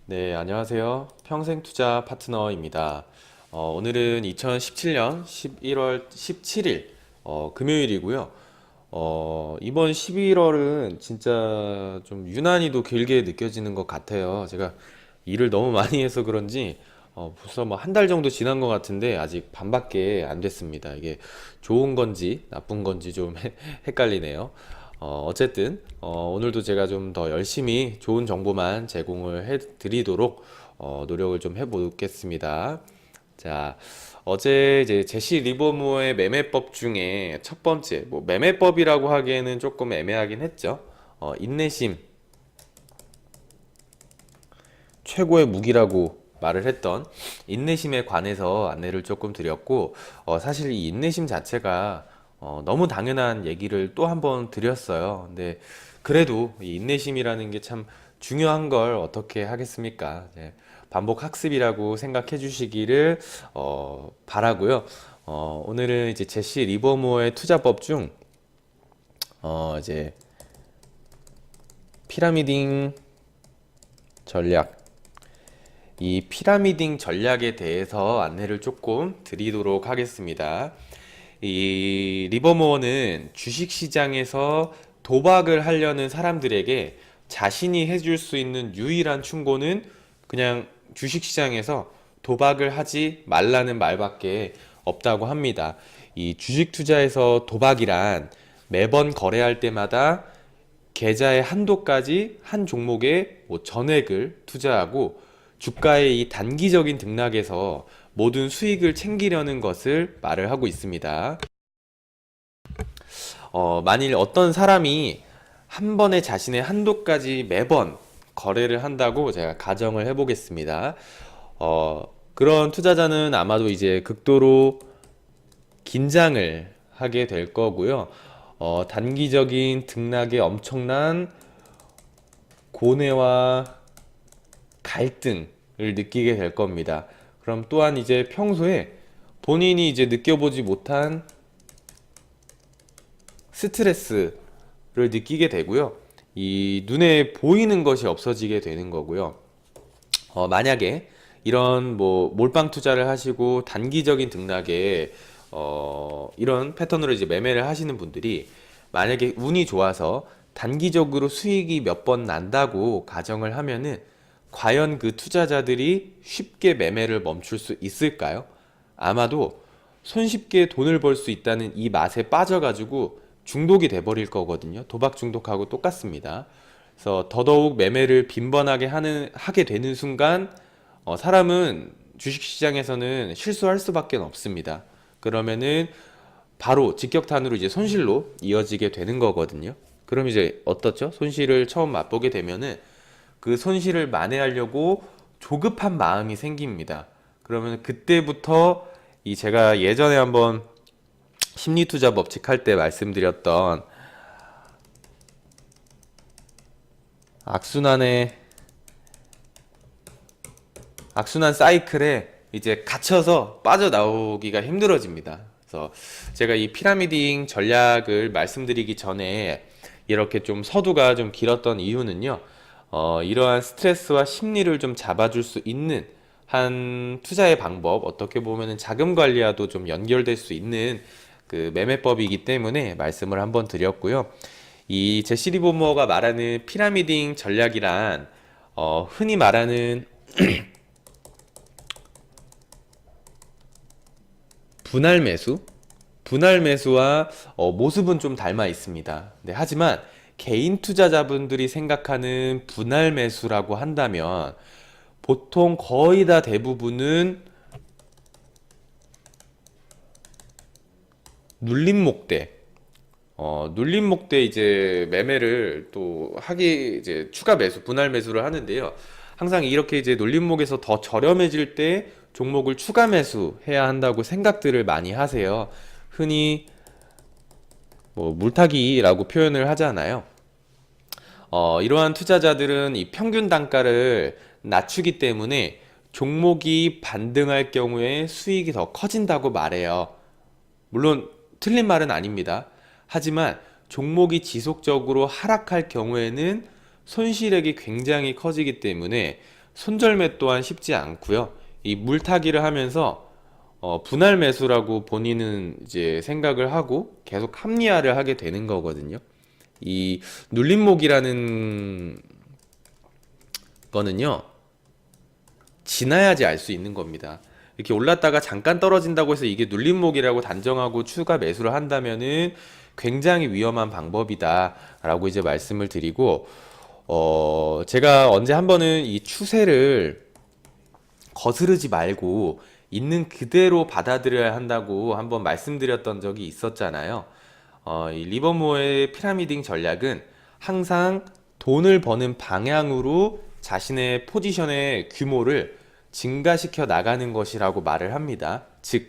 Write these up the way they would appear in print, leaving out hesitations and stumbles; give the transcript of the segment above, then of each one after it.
네, 안녕하세요. 평생투자 파트너입니다. 오늘은 2017년 11월 17일 금요일이고요. 이번 11월은 진짜 좀 유난히도 길게 느껴지는 것 같아요. 제가 일을 너무 많이 해서 그런지 벌써 뭐 한 달 정도 지난 것 같은데 아직 반밖에 안 됐습니다. 이게 좋은 건지 나쁜 건지 좀 헷갈리네요. 어쨌든 오늘도 제가 좀 더 열심히 좋은 정보만 제공을 해드리도록 노력을 좀 해보겠습니다. 자, 어제 이제 제시 리버모어의 매매법 중에 첫 번째, 뭐 매매법이라고 하기에는 조금 애매하긴 했죠. 인내심 최고의 무기라고 말을 했던 인내심에 관해서 안내를 조금 드렸고, 사실 이 인내심 자체가 너무 당연한 얘기를 또 한 번 드렸어요. 근데 그래도 이 인내심이라는 게 참 중요한 걸 어떻게 하겠습니까? 이제 반복 학습이라고 생각해 주시기를 바라고요. 오늘은 이제 제시 리버모어의 투자법 중 이제 피라미딩 전략, 이 피라미딩 전략에 대해서 안내를 조금 드리도록 하겠습니다. 이 리버모어는 주식시장에서 도박을 하려는 사람들에게 자신이 해줄 수 있는 유일한 충고는 그냥 주식시장에서 도박을 하지 말라는 말밖에 없다고 합니다. 이 주식 투자에서 도박이란 매번 거래할 때마다 계좌의 한도까지 한 종목에 뭐 전액을 투자하고 주가의 이 단기적인 등락에서 모든 수익을 챙기려는 것을 말을 하고 있습니다. 만일 어떤 사람이 한 번에 자신의 한도까지 매번 거래를 한다고 제가 가정을 해보겠습니다. 그런 투자자는 아마도 이제 극도로 긴장을 하게 될 거고요. 단기적인 등락에 엄청난 고뇌와 갈등을 느끼게 될 겁니다. 그럼 또한 이제 평소에 본인이 이제 느껴보지 못한 스트레스를 느끼게 되고요. 이 눈에 보이는 것이 없어지게 되는 거고요. 만약에 이런 뭐 몰빵 투자를 하시고 단기적인 등락에 이런 패턴으로 이제 매매를 하시는 분들이 만약에 운이 좋아서 단기적으로 수익이 몇 번 난다고 가정을 하면은 과연 그 투자자들이 쉽게 매매를 멈출 수 있을까요? 아마도 손쉽게 돈을 벌 수 있다는 이 맛에 빠져가지고 중독이 돼버릴 거거든요. 도박 중독하고 똑같습니다. 그래서 더더욱 매매를 빈번하게 하게 되는 순간 사람은 주식시장에서는 실수할 수밖에 없습니다. 그러면은 바로 직격탄으로 이제 손실로 이어지게 되는 거거든요. 그럼 이제 어떻죠? 손실을 처음 맛보게 되면은 그 손실을 만회하려고 조급한 마음이 생깁니다. 그러면 그때부터 이 제가 예전에 한번 심리투자 법칙 할 때 말씀드렸던 악순환 사이클에 이제 갇혀서 빠져나오기가 힘들어집니다. 그래서 제가 이 피라미딩 전략을 말씀드리기 전에 이렇게 좀 서두가 좀 길었던 이유는요. 이러한 스트레스와 심리를 좀 잡아줄 수 있는 한 투자의 방법, 어떻게 보면은 자금 관리와도 좀 연결될 수 있는 그 매매법이기 때문에 말씀을 한번 드렸고요. 이 제시 리버모어가 말하는 피라미딩 전략이란 흔히 말하는 분할 매수, 분할 매수와 모습은 좀 닮아 있습니다. 네, 하지만 개인 투자자분들이 생각하는 분할 매수라고 한다면 보통 거의 다 대부분은 눌림목대, 눌림목대 이제 매매를 또 하기 이제 추가 매수, 분할 매수를 하는데요. 항상 이렇게 이제 눌림목에서 더 저렴해질 때 종목을 추가 매수해야 한다고 생각들을 많이 하세요. 흔히 뭐 물타기라고 표현을 하잖아요. 이러한 투자자들은 이 평균 단가를 낮추기 때문에 종목이 반등할 경우에 수익이 더 커진다고 말해요. 물론 틀린 말은 아닙니다. 하지만 종목이 지속적으로 하락할 경우에는 손실액이 굉장히 커지기 때문에 손절매 또한 쉽지 않고요. 이 물타기를 하면서 분할 매수라고 본인은 이제 생각을 하고 계속 합리화를 하게 되는 거거든요. 이 눌림목이라는 거는요, 지나야지 알 수 있는 겁니다. 이렇게 올랐다가 잠깐 떨어진다고 해서 이게 눌림목이라고 단정하고 추가 매수를 한다면은 굉장히 위험한 방법이다라고 이제 말씀을 드리고, 제가 언제 한 번은 이 추세를 거스르지 말고 있는 그대로 받아들여야 한다고 한번 말씀드렸던 적이 있었잖아요. 이 리버모어의 피라미딩 전략은 항상 돈을 버는 방향으로 자신의 포지션의 규모를 증가시켜 나가는 것이라고 말을 합니다. 즉,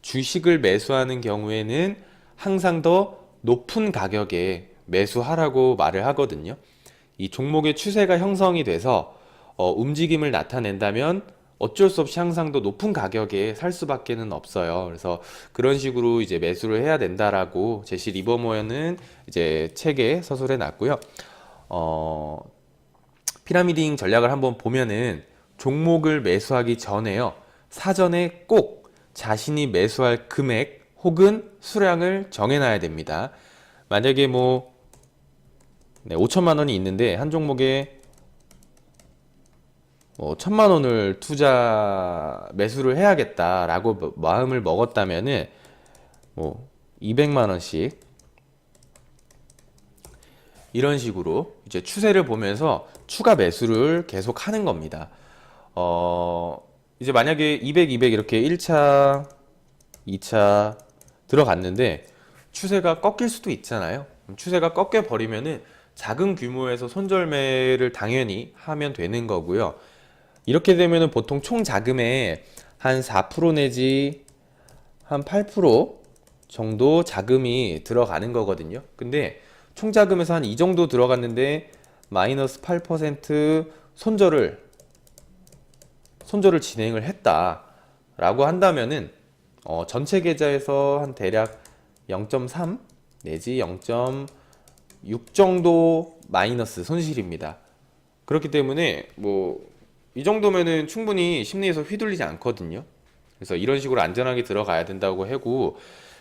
주식을 매수하는 경우에는 항상 더 높은 가격에 매수하라고 말을 하거든요. 이 종목의 추세가 형성이 돼서 움직임을 나타낸다면 어쩔 수 없이 항상 더 높은 가격에 살 수밖에는 없어요. 그래서 그런 식으로 이제 매수를 해야 된다라고 제시 리버모어는 이제 책에 서술해 놨고요. 피라미딩 전략을 한번 보면은 종목을 매수하기 전에요, 사전에 꼭 자신이 매수할 금액 혹은 수량을 정해놔야 됩니다. 만약에 뭐 5천만 원이 있는데 한 종목에 1,000만 원을 투자 매수를 해야겠다라고 마음을 먹었다면은 200만 원씩 이런 식으로 이제 추세를 보면서 추가 매수를 계속 하는 겁니다. 이제 만약에 200, 200 이렇게 1차, 2차 들어갔는데 추세가 꺾일 수도 있잖아요. 추세가 꺾여 버리면은 작은 규모에서 손절매를 당연히 하면 되는 거고요. 이렇게 되면은 보통 총 자금의 한 4% 내지 한 8% 정도 자금이 들어가는 거거든요. 근데 총 자금에서 한 이 정도 들어갔는데 마이너스 8% 손절을 진행을 했다라고 한다면은 전체 계좌에서 한 대략 0.3 내지 0.6 정도 마이너스 손실입니다. 그렇기 때문에 이 정도면은 충분히 심리에서 휘둘리지 않거든요. 그래서 이런 식으로 안전하게 들어가야 된다고 하고,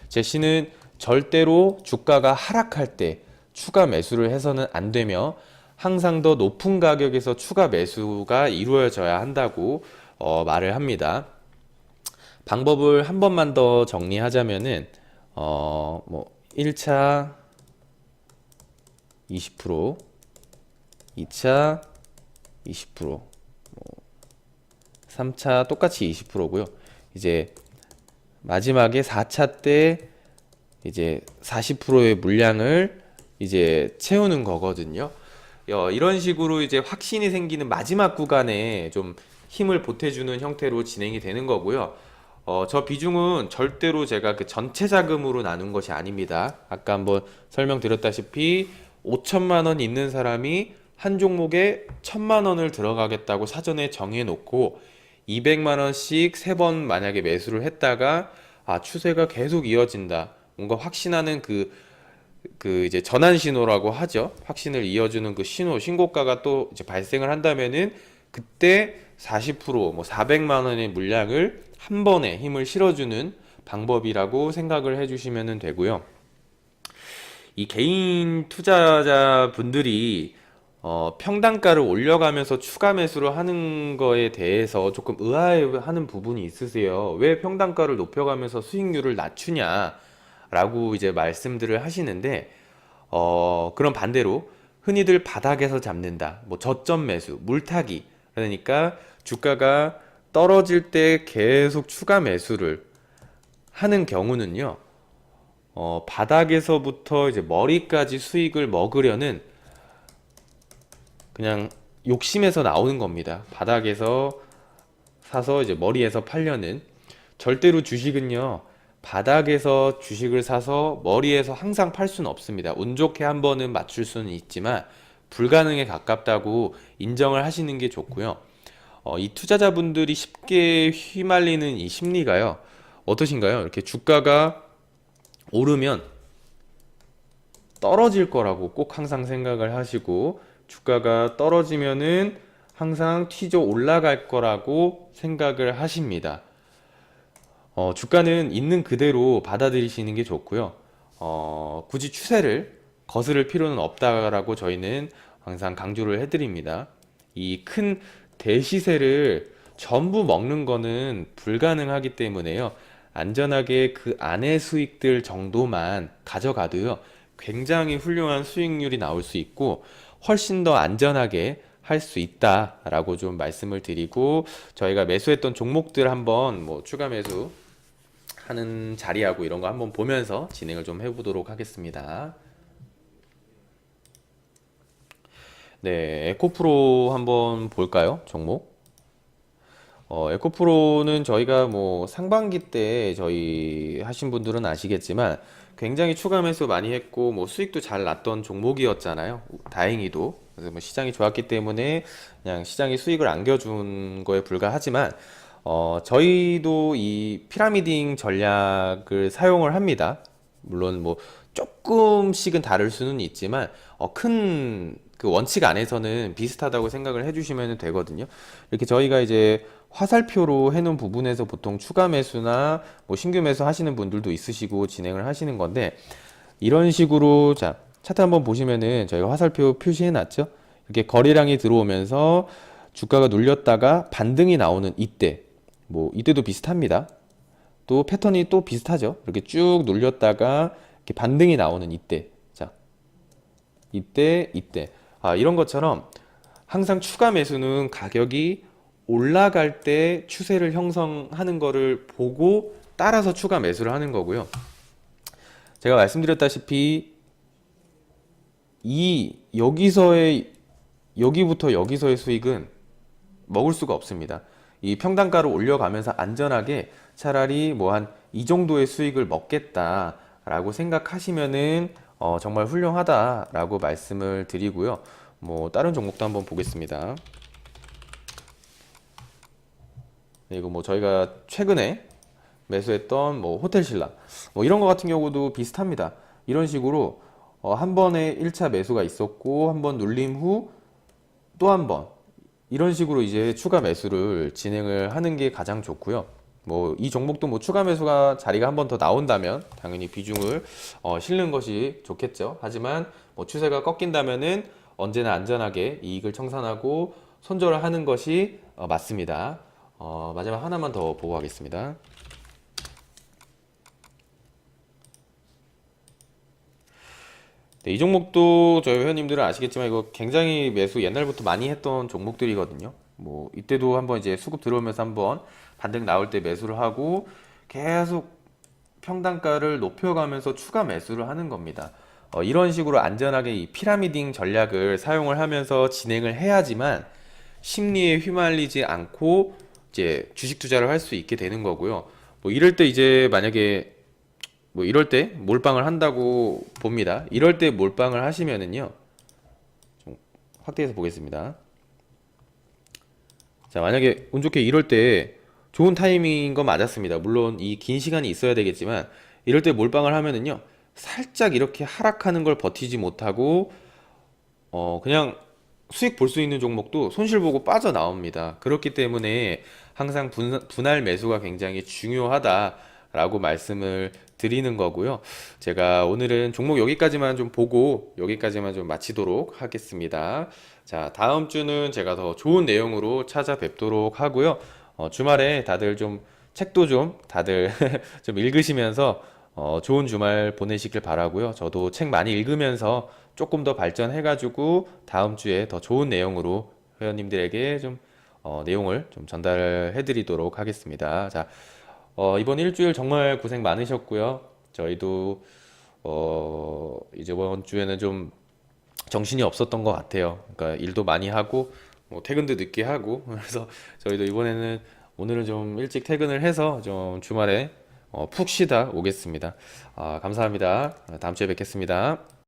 제시는 절대로 주가가 하락할 때 추가 매수를 해서는 안 되며 항상 더 높은 가격에서 추가 매수가 이루어져야 한다고 말을 합니다. 방법을 한 번만 더 정리하자면은 1차 20%, 2차 20%, 3차 똑같이 20%고요. 이제 마지막에 4차 때 이제 40%의 물량을 이제 채우는 거거든요. 이런 식으로 이제 확신이 생기는 마지막 구간에 좀 힘을 보태주는 형태로 진행이 되는 거고요. 저 비중은 절대로 제가 그 전체 자금으로 나눈 것이 아닙니다. 아까 한번 설명드렸다시피 5천만 원 있는 사람이 한 종목에 1,000만 원을 들어가겠다고 사전에 정해놓고 200만 원씩 3번 만약에 매수를 했다가 추세가 계속 이어진다, 뭔가 확신하는 그 이제 전환 신호라고 하죠. 확신을 이어주는 그 신고가가 또 이제 발생을 한다면은 그때 40% 400만 원의 물량을 한 번에 힘을 실어주는 방법이라고 생각을 해주시면 되고요. 이 개인 투자자분들이 평단가를 올려가면서 추가 매수를 하는 거에 대해서 조금 의아해하는 부분이 있으세요. 왜 평단가를 높여가면서 수익률을 낮추냐 라고 이제 말씀들을 하시는데, 그런 반대로 흔히들 바닥에서 잡는다, 저점 매수, 물타기, 그러니까 주가가 떨어질 때 계속 추가 매수를 하는 경우는요, 바닥에서부터 이제 머리까지 수익을 먹으려는 그냥 욕심에서 나오는 겁니다. 바닥에서 사서 이제 머리에서 팔려는. 절대로 주식은요, 바닥에서 주식을 사서 머리에서 항상 팔 수는 없습니다. 운 좋게 한 번은 맞출 수는 있지만 불가능에 가깝다고 인정을 하시는 게 좋고요. 이 투자자분들이 쉽게 휘말리는 이 심리가요, 어떠신가요? 이렇게 주가가 오르면 떨어질 거라고 꼭 항상 생각을 하시고, 주가가 떨어지면은 항상 튀져 올라갈 거라고 생각을 하십니다. 주가는 있는 그대로 받아들이시는 게 좋고요. 굳이 추세를 거스를 필요는 없다라고 저희는 항상 강조를 해드립니다. 이 큰 대시세를 전부 먹는 거는 불가능하기 때문에요. 안전하게 그 안의 수익들 정도만 가져가도요. 굉장히 훌륭한 수익률이 나올 수 있고 훨씬 더 안전하게 할 수 있다라고 좀 말씀을 드리고, 저희가 매수했던 종목들 한번 뭐 추가 매수 하는 자리하고 이런 거 한번 보면서 진행을 좀 해보도록 하겠습니다. 네, 에코프로 한번 볼까요? 종목. 에코프로는 저희가 뭐 상반기 때 저희 하신 분들은 아시겠지만 굉장히 추가 매수 많이 했고 뭐 수익도 잘 났던 종목이었잖아요. 다행히도. 그래서 뭐 시장이 좋았기 때문에 그냥 시장이 수익을 안겨준 거에 불과하지만 저희도 이 피라미딩 전략을 사용을 합니다. 물론 뭐 조금씩은 다를 수는 있지만 큰 그 원칙 안에서는 비슷하다고 생각을 해주시면 되거든요. 이렇게 저희가 이제 화살표로 해놓은 부분에서 보통 추가 매수나 뭐 신규 매수 하시는 분들도 있으시고 진행을 하시는 건데, 이런 식으로 자 차트 한번 보시면은 저희가 화살표 표시해 놨죠. 이렇게 거래량이 들어오면서 주가가 눌렸다가 반등이 나오는 이때, 뭐 이때도 비슷합니다. 또 패턴이 또 비슷하죠. 이렇게 쭉 눌렸다가 이렇게 반등이 나오는 이때, 자 이때 이런 것처럼 항상 추가 매수는 가격이 올라갈 때 추세를 형성하는 거를 보고 따라서 추가 매수를 하는 거고요. 제가 말씀드렸다시피 이 여기부터 여기서의 수익은 먹을 수가 없습니다. 이 평단가를 올려가면서 안전하게 차라리 뭐 한 이 정도의 수익을 먹겠다라고 생각하시면은 정말 훌륭하다라고 말씀을 드리고요. 뭐 다른 종목도 한번 보겠습니다. 네, 이거 뭐 저희가 최근에 매수했던 뭐 호텔신라 뭐 이런 거 같은 경우도 비슷합니다. 이런 식으로 한 번에 1차 매수가 있었고 한 번 눌림 후 또 한 번 이런 식으로 이제 추가 매수를 진행을 하는 게 가장 좋고요. 뭐 이 종목도 뭐 추가 매수가 자리가 한 번 더 나온다면 당연히 비중을 실는 것이 좋겠죠. 하지만 뭐 추세가 꺾인다면은 언제나 안전하게 이익을 청산하고 손절을 하는 것이 맞습니다. 마지막 하나만 더 보고 가겠습니다. 네, 이 종목도 저희 회원님들은 아시겠지만 이거 굉장히 매수 옛날부터 많이 했던 종목들이거든요. 뭐 이때도 한번 이제 수급 들어오면서 한번 반등 나올 때 매수를 하고 계속 평단가를 높여가면서 추가 매수를 하는 겁니다. 이런 식으로 안전하게 이 피라미딩 전략을 사용을 하면서 진행을 해야지만 심리에 휘말리지 않고 이제 주식 투자를 할 수 있게 되는 거고요. 뭐 이럴 때 이제 만약에 뭐 이럴 때 몰빵을 한다고 봅니다. 이럴 때 몰빵을 하시면은요. 좀 확대해서 보겠습니다. 자, 만약에 운 좋게 이럴 때 좋은 타이밍인 건 맞았습니다. 물론 이 긴 시간이 있어야 되겠지만 이럴 때 몰빵을 하면은요. 살짝 이렇게 하락하는 걸 버티지 못하고 그냥 수익 볼 수 있는 종목도 손실 보고 빠져나옵니다. 그렇기 때문에 항상 분할 매수가 굉장히 중요하다라고 말씀을 드리는 거고요. 제가 오늘은 종목 여기까지만 좀 보고 여기까지만 좀 마치도록 하겠습니다. 자, 다음 주는 제가 더 좋은 내용으로 찾아뵙도록 하고요. 주말에 다들 좀 책도 좀 다들 좀 읽으시면서 좋은 주말 보내시길 바라고요. 저도 책 많이 읽으면서 조금 더 발전해가지고 다음 주에 더 좋은 내용으로 회원님들에게 좀 내용을 좀 전달해드리도록 하겠습니다. 자, 이번 일주일 정말 고생 많으셨고요. 저희도 이제 이번 주에는 좀 정신이 없었던 것 같아요. 그러니까 일도 많이 하고 뭐 퇴근도 늦게 하고 그래서 저희도 이번에는 오늘은 좀 일찍 퇴근을 해서 좀 주말에 푹 쉬다 오겠습니다. 감사합니다. 다음 주에 뵙겠습니다.